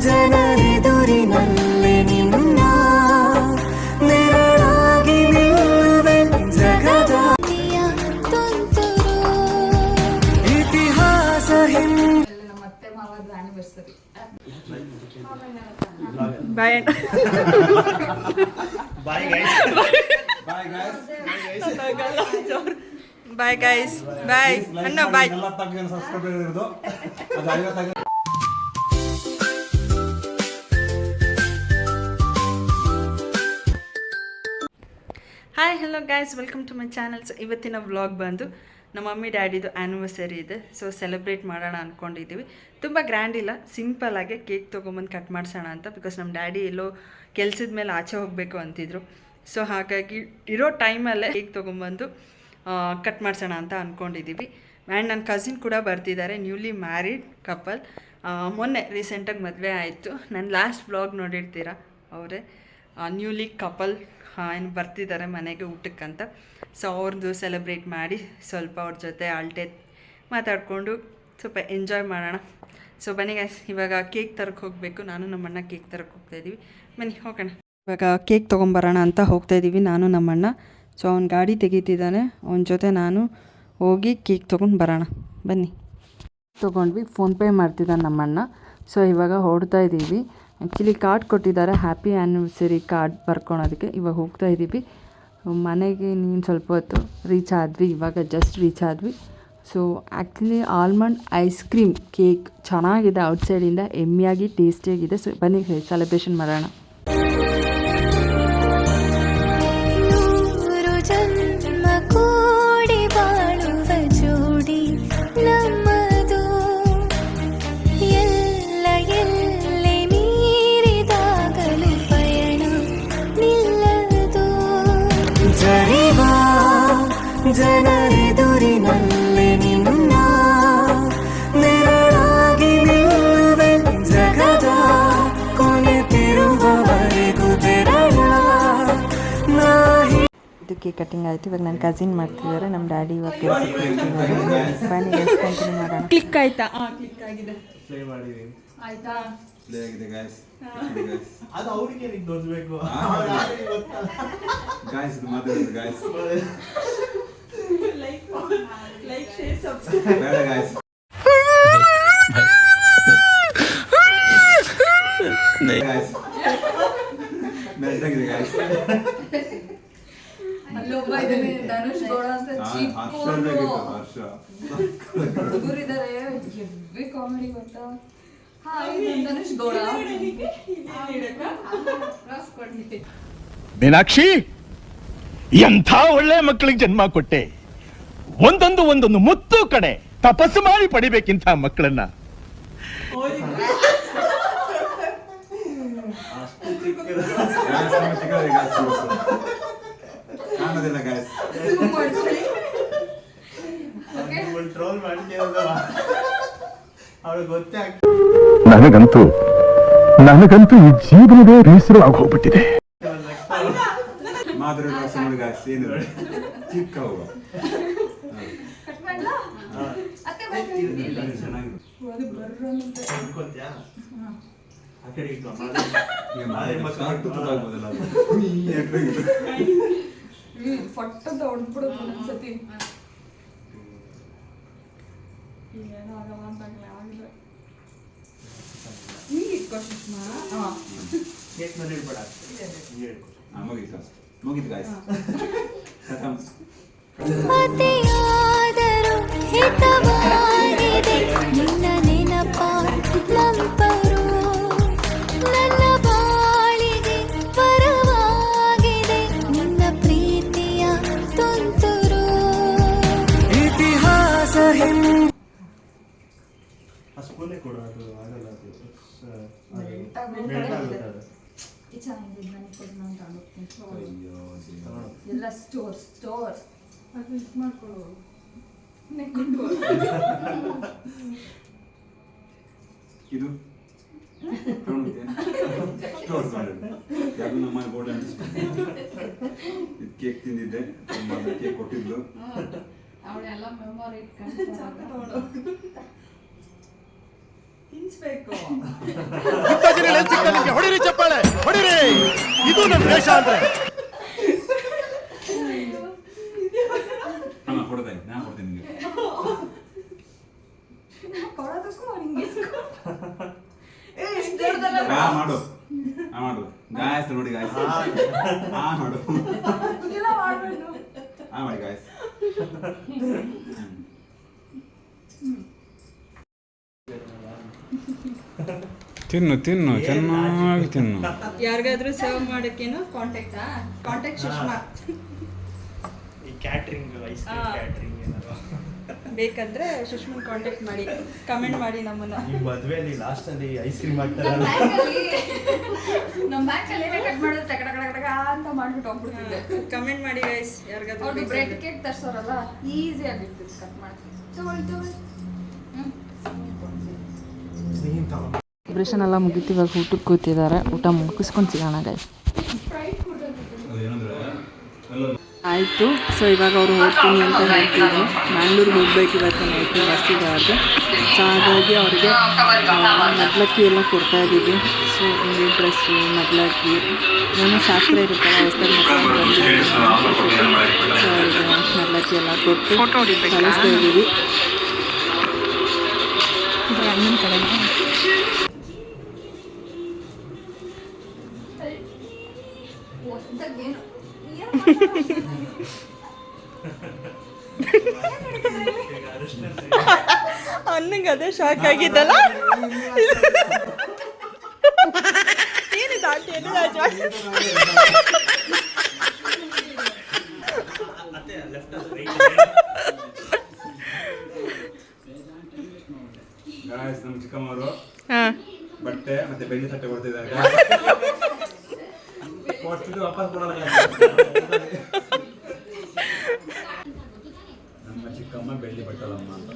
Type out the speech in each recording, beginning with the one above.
ಜನರೆದುರಿನಲ್ಲಿ ನಿನ್ನ ನೆರಳಾಗಿ ನಿಲ್ಲುವೆ ಜಗದ ತುಂತುರು ಇತಿಹಾಸ ಮತ್ತೆ ಮಾವದ anniversary bye bye guys bye guys bye guys bye ಅಣ್ಣ ಬಾಯ್. 40 ಜನ ಸಬ್ಸ್ಕ್ರೈಬರ್ ಇರೋದು ಅದು 50 hi hello guys, welcome to my channels. ಇವತ್ತಿನ ವ್ಲಾಗ್ ಬಂದು ನಮ್ಮ ಮಮ್ಮಿ ಡ್ಯಾಡಿದು ಆ್ಯನಿವರ್ಸರಿ ಇದೆ. ಸೊ ಸೆಲೆಬ್ರೇಟ್ ಮಾಡೋಣ ಅಂದ್ಕೊಂಡಿದ್ದೀವಿ. ತುಂಬ ಗ್ರ್ಯಾಂಡ್ ಇಲ್ಲ, ಸಿಂಪಲ್ಲಾಗಿ ಕೇಕ್ ತೊಗೊಂಬಂದು ಕಟ್ ಮಾಡಿಸೋಣ ಅಂತ. ಬಿಕಾಸ್ ನಮ್ಮ ಡ್ಯಾಡಿ ಎಲ್ಲೋ ಕೆಲಸದ ಮೇಲೆ ಆಚೆ ಹೋಗಬೇಕು ಅಂತಿದ್ರು. ಸೊ ಹಾಗಾಗಿ ಇರೋ ಟೈಮಲ್ಲೇ ಕೇಕ್ ತೊಗೊಂಬಂದು ಕಟ್ ಮಾಡಿಸೋಣ ಅಂತ ಅಂದ್ಕೊಂಡಿದ್ದೀವಿ. ಆ್ಯಂಡ್ ನನ್ನ ಕಸಿನ್ ಕೂಡ ಬರ್ತಿದ್ದಾರೆ, ನ್ಯೂಲಿ ಮ್ಯಾರಿಡ್ ಕಪಲ್. ಮೊನ್ನೆ ರೀಸೆಂಟಾಗಿ ಮದುವೆ ಆಯಿತು. ನಾನು ಲಾಸ್ಟ್ ವ್ಲಾಗ್ ನೋಡಿರ್ತೀರ, ಅವರೇ ನ್ಯೂಲಿ ಕಪಲ್ ಏನು ಬರ್ತಿದ್ದಾರೆ ಮನೆಗೆ ಊಟಕ್ಕಂತ. ಸೊ ಅವ್ರದ್ದು ಸೆಲೆಬ್ರೇಟ್ ಮಾಡಿ ಸ್ವಲ್ಪ ಅವ್ರ ಜೊತೆ ಅಳತೆ ಮಾತಾಡಿಕೊಂಡು ಸ್ವಲ್ಪ ಎಂಜಾಯ್ ಮಾಡೋಣ. ಸೊ ಬನ್ನಿ ಗೈಸ್, ಇವಾಗ ಕೇಕ್ ತರಕ್ಕೆ ಹೋಗಬೇಕು. ನಾನು ನಮ್ಮಣ್ಣ ಕೇಕ್ ತರಕ್ಕೆ ಹೋಗ್ತಾಯಿದ್ದೀವಿ. ಬನ್ನಿ ಹೋಗೋಣ. ಇವಾಗ ಕೇಕ್ ತೊಗೊಂಬರೋಣ ಅಂತ ಹೋಗ್ತಾಯಿದ್ದೀವಿ ನಾನು ನಮ್ಮಣ್ಣ. ಸೊ ಅವ್ನ ಗಾಡಿ ತೆಗೀತಿದ್ದಾನೆ, ಅವನ ಜೊತೆ ನಾನು ಹೋಗಿ ಕೇಕ್ ತೊಗೊಂಡು ಬರೋಣ. ಬನ್ನಿ. ತೊಗೊಂಡ್ವಿ, ಫೋನ್ಪೇ ಮಾಡ್ತಿದ್ದಾನೆ ನಮ್ಮಣ್ಣ. ಸೊ ಇವಾಗ ಹೊರಡ್ತಾ ಇದ್ದೀವಿ. ಆ್ಯಕ್ಚುಲಿ ಕಾರ್ಡ್ ಕೊಟ್ಟಿದ್ದಾರೆ, ಹ್ಯಾಪಿ ಆ್ಯನಿವರ್ಸರಿ ಕಾರ್ಡ್ ಬರ್ಕೊಳೋದಕ್ಕೆ. ಇವಾಗ ಹೋಗ್ತಾ ಇದ್ದೀವಿ ಮನೆಗೆ. ನೀನು ಸ್ವಲ್ಪ ಹೊತ್ತು ರೀಚ್ ಆದ್ವಿ, ಇವಾಗ ಜಸ್ಟ್ ರೀಚ್ ಆದ್ವಿ. So actually almond ice cream cake ಚೆನ್ನಾಗಿದೆ, ಔಟ್ಸೈಡಿಂದ ಎಮ್ಮಿಯಾಗಿ ಟೇಸ್ಟಿಯಾಗಿದೆ. ಸೊ ಬನ್ನಿ ಸೆಲೆಬ್ರೇಷನ್ ಮಾಡೋಣ. ಜನರೆದುರಿನಲ್ಲಿ ನಿನ್ನ ನೆರಳಾಗಿ ನಿಲ್ಲುವೆ ಜಗದ ಕೊನೆತಿರುವವರೆಗೂ ಬೆರಳ ನಾಹಿ. ಇದು ಕೇಕ್ ಕಟ್ಟಿಂಗ್ ಆಯಿತು. ಇವಾಗ ನನ್ನ ಕಸಿನ್ ಮಾಡ್ತಿದ್ದಾರೆ, ನಮ್ಮ ಡ್ಯಾಡಿ ಇವಾಗ ಕೆಲಸಕ್ಕೆ ಹೋಗ್ತಿದ್ದಾರೆ. ಬನ್ನಿ ಕಂಟಿನ್ಯೂ ಮಾಡೋಣ. ಕ್ಲಿಕ್ ಆಯ್ತಾ? ಕ್ಲಿಕ್ ಆಗಿದೆ. ಪ್ಲೇ ಮಾಡಿದೀನಿ. ಆಯ್ತಾ? ಪ್ಲೇ ಆಗಿದೆ ಗೈಸ್. ಅದು ಅವರಿಗೆ ನಿಮಗೆ ಗೊತ್ತಬೇಕು. ಗೈಸ್ ಇದು ಮಾತಾಡೋದು ಗೈಸ್. ಲೈಕ್ ಶೇರ್ ಸಬ್ಸ್ಕ್ರೈಬ್ ಬೇಡ ಗೈಸ್. ಗೈಸ್ ಮೆಲ್ಟಾಗಿದೆ ಗೈಸ್. ಅಲ್ಲೊಬ್ಬ ಇದ್ದಾನೆ ಧನುಷ್ ಗೌಡ ಅಂತ ಚೀಪ್ ಹುಡುಗರಿದ್ದಾರೆ, ಹೆವಿ ಕಾಮಿಡಿ ಗೊತ್ತಾ. ಧನುಷ್ ಗೌಡ ಮೀನಾಕ್ಷಿ, ಎಂಥ ಒಳ್ಳೆ ಮಕ್ಕಳಿಗೆ ಜನ್ಮ ಕೊಟ್ಟೆ. ಒಂದೊಂದು ಮುತ್ತು ಕಡೆ ತಪಸ್ಸು ಮಾಡಿ ಪಡಿಬೇಕಿಂತ ಮಕ್ಕಳನ್ನ. ಕಾಣೋದಿಲ್ಲ ಗೈಸ್. ನನಗಂತೂ ಈ ಜೀವನವೇ ಬೇಸರ ಆಗೋಗ್ಬಿಟ್ಟಿದೆ. ಮಾಧುರಿ ಡ್ರೆಸ್ ನೋಡಿ ಗೈಸ್, ಏನು ಚಿಕ್ಕ ಹೋಗ ಫಟ್ಟಂತ ಹೊಡ್ಬಿಡೋದು ಒಂದ್ಸತಿ. ಏನಾಗಲ್ಲ ಅಂತಾಗಲೇ ಆಗಿಲ್ಲ. ಈಗ ಇಟ್ಕೋ ಸುಷ್ಮಾ. ಮುಗಿತು ಗೈಸ್. ಅತಿಯಾದರೂ ಹಿತವಾಗಿದೆ ನಿನ್ನ ನೆನಪ ನಂಪರು, ನನ್ನ ಬಾಳಿಗೆ ಪರವಾಗಿದೆ ನಿನ್ನ ಪ್ರೀತಿಯ ತುಂತುರು ಇತಿಹಾಸ ಸ್ಪೂನೇ ಕೊಡು, ಅದು ಆಗಲ್ಲ. ಎಲ್ಲ ಸ್ಟೋರ್ ಅದು ಇದು ಮಾಡ್ಕೊಳ್ಳು. ಇದು ಸ್ಟೋರ್ ಅದು ನಮ್ಮ ಗೋಲ್ಡನ್. ಇದು ಕೇಕ್ ತಿಂದಿದ್ದೆ, ಕೇಕ್ ಕೊಟ್ಟಿದ್ದು. ಅವಳೆಲ್ಲ ಮೆಮೊರಿ ಇಟ್ಕೊಂಡು ತಿನ್ಸ್ಬೇಕು. ಎಲ್ಲಿ ಸಿಗ್ತಾ ನಿಮ್ಗೆ? ಹೊಡಿರಿ ಚಪ್ಪಾಳೆ, ಹೊಡಿರಿ. ಇದು ನನ್ನ ದೇಶ ಅಂದ್ರೆ. ಮಾಡು ಗಾಯಸ್ ನೋಡಿ ಗಾಯಸ್ ಮಾಡು ಮಾಡಿ ಗಾಯಸ್ ತಿನ್ನು ಚೆನ್ನಾಗಿ ತಿನ್ನು. ಯಾರಿಗಾದ್ರೂ ಸರ್ವ್ ಮಾಡೋಕ್ಕೇನು ಕಾಂಟ್ಯಾಕ್ಟ್ ಸುಷ್ಮಾ ಈ ಕ್ಯಾಟ್ರಿಂಗ್ ಐಸ್ ಕ್ರೀಮ್ ಕ್ಯಾಟ್ರಿಂಗ್ ಏನಾದ್ರು ಬೇಕಂದ್ರೆ ಸುಷ್ಮನ್ ಕಾಂಟ್ಯಾಕ್ಟ್ ಮಾಡಿ, ಕಮೆಂಟ್ ಮಾಡಿ ನಮ್ಮನ್ನ. ಈ ಮದುವೆಯಲ್ಲಿ ಲಾಸ್ಟ್ ಅಲ್ಲಿ ಐಸ್ ಕ್ರೀಮ್ ಹಾಕ್ತಾರಲ್ಲ, ನಮ್ಮ ಬ್ಯಾಂಕಲ್ಲಿ ಕಟ್ ಮಾಡೋದು ಟಕ ಟಕ ಟಕ ಅಂತ ಮಾಡ್ಬಿಟ್ಟು ಹೋಗ್ಬಿಡ್ತಿದ್ದೆ. ಕಮೆಂಟ್ ಮಾಡಿ ಗೈಸ್, ಯಾರಿಗಾದ್ರೂ ಅವ್ರು ಬ್ರೆಡ್ ಕೇಕ್ ತರ್ಸೋರಲ್ಲ ಈಸಿ ಆಗಿರ್ತದೆ ಕಟ್ ಮಾಡ್ತೀನಿ. ತಗೊಳ್ಳಿ ಸೆಲೆಬ್ರೇಷನ್ ಎಲ್ಲ ಮುಗಿತು, ಇವಾಗ ಊಟಕ್ಕೆ ಕೂತಿದ್ದಾರೆ. ಊಟ ಮುಗಿಸ್ಕೊಂಡು ಸಿಗೋಣ ಗೈಸ್. ಆಯಿತು. ಸೊ ಇವಾಗ ಅವರು ಹೋಗ್ತೀನಿ ಅಂತ ಹೇಳ್ತಿದ್ರು. ಮ್ಯಾಂಗ್ಳೂರಿಗೆ ಹೋಗ್ಬೇಕು ಇವತ್ತು ನೈಟ್ ಬಸ್ಸಿಗೆ ಅವ್ರಿಗೆ. ಸೊ ಹಾಗಾಗಿ ಅವ್ರಿಗೆ ಮಡ್ಲಕ್ಕಿ ಎಲ್ಲ ಕೊಡ್ತಾ ಇದ್ದೀವಿ. ಸೊ ಇಲ್ಲಿ ಡ್ರೆಸ್ಸು ಮಡ್ಲಕ್ಕಿ ಏನೋ ಶಾಸ್ತ್ರ ಇರುತ್ತಲ್ಲ ಹೊಸ್ದಾಗಿ ಸೊ ಅವ್ರಿಗೆ ಮಡ್ಲಕ್ಕಿ ಎಲ್ಲ ಕೊಟ್ಟು ಕಳಿಸ್ತಾ ಇದ್ದೀವಿ. ಅಣ್ಣನ ಕಡೆ ಅನ್ನಂಗೆ ಅದೇ ಶಾಕ್ ಆಗಿದ್ದಲ್ಲ. ನಮ್ಮ ಚಿಕ್ಕಮ್ಮವರು ಬಟ್ಟೆ ಮತ್ತೆ ಬೆಳ್ಳಿ ತಟ್ಟೆ ಕೊಡ್ತಿದ್ದಾರೆ. ವಾಪಸ್ ಕೊಡೋಲ್ಲ. ನಮ್ಮ ಚಿಕ್ಕಮ್ಮ ಬೆಳ್ಳಿ ಬಟ್ಟಲಮ್ಮ ಅಂತ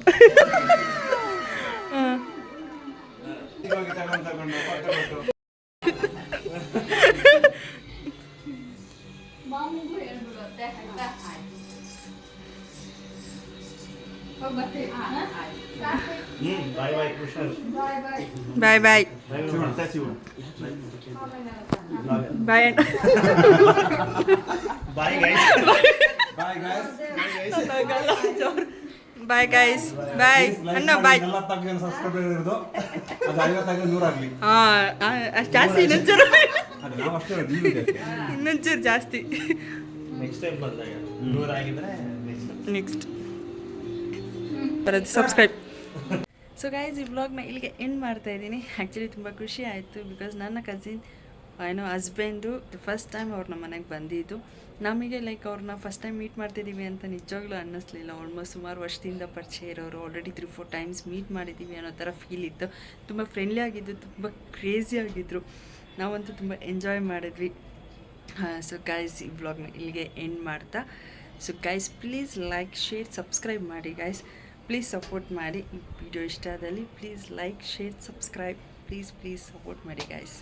ಬಾಯ್ ಬಾಯ್ ಕೃಷ್ಣ, ಬಾಯ್ ಬಾಯ್ ಬಾಯ್ bye guys, bye guys, bye ಅಣ್ಣ, ಬಾಯ್. ಜಾಸ್ತಿ ಇನ್ನೊಂಚೂರು ಜಾಸ್ತಿ ನೆಕ್ಸ್ಟ್ ಟೈಮ್ ಬಂದಾಗ 100 ಆಗಿದ್ರೆ ನೆಕ್ಸ್ಟ್ ಬರೋದು ಸಬ್ಸ್ಕ್ರೈಬ್. ಸೊ ಗೈಸ್, ಈ ವ್ಲಾಗ್ನ ಇಲ್ಲಿಗೆ ಎಂಡ್ ಮಾಡ್ತಾ ಇದ್ದೀನಿ. ಆ್ಯಕ್ಚುಲಿ ತುಂಬ ಖುಷಿ ಆಯಿತು, ಬಿಕಾಸ್ ನನ್ನ ಕಸಿನ್ ಏನೋ ಹಸ್ಬೆಂಡು ಫಸ್ಟ್ ಟೈಮ್ ಅವ್ರು ನಮ್ಮ ಮನೆಗೆ ಬಂದಿದ್ದು. ನಮಗೆ ಲೈಕ್ ಅವ್ರನ್ನ ಫಸ್ಟ್ ಟೈಮ್ ಮೀಟ್ ಮಾಡ್ತಿದ್ದೀವಿ ಅಂತ ನಿಜವಾಗ್ಲೂ ಅನ್ನಿಸ್ಲಿಲ್ಲ. ಆಲ್ಮೋಸ್ಟ್ ಸುಮಾರು ವರ್ಷದಿಂದ ಪರಿಚಯ ಇರೋರು, ಆಲ್ರೆಡಿ 3-4 ಟೈಮ್ಸ್ ಮೀಟ್ ಮಾಡಿದ್ದೀವಿ ಅನ್ನೋ ಥರ ಫೀಲ್ ಇತ್ತು. ತುಂಬ ಫ್ರೆಂಡ್ಲಿ ಆಗಿದ್ದು, ತುಂಬ ಕ್ರೇಜಿ ಆಗಿದ್ದರು. ನಾವಂತೂ ತುಂಬ ಎಂಜಾಯ್ ಮಾಡಿದ್ವಿ. ಸೊ ಗೈಸ್, ಈ ವ್ಲಾಗ್ನ ಇಲ್ಲಿಗೆ ಎಂಡ್ ಮಾಡ್ತಾ, so guys please like, share, subscribe ಮಾಡಿ ಗೈಸ್. ಪ್ಲೀಸ್ ಸಪೋರ್ಟ್ ಮಾಡಿ. ಈ ವಿಡಿಯೋ ಇಷ್ಟ ಆದಲ್ಲಿ please like, share, subscribe. Please support ಮಾಡಿ ಗೈಸ್.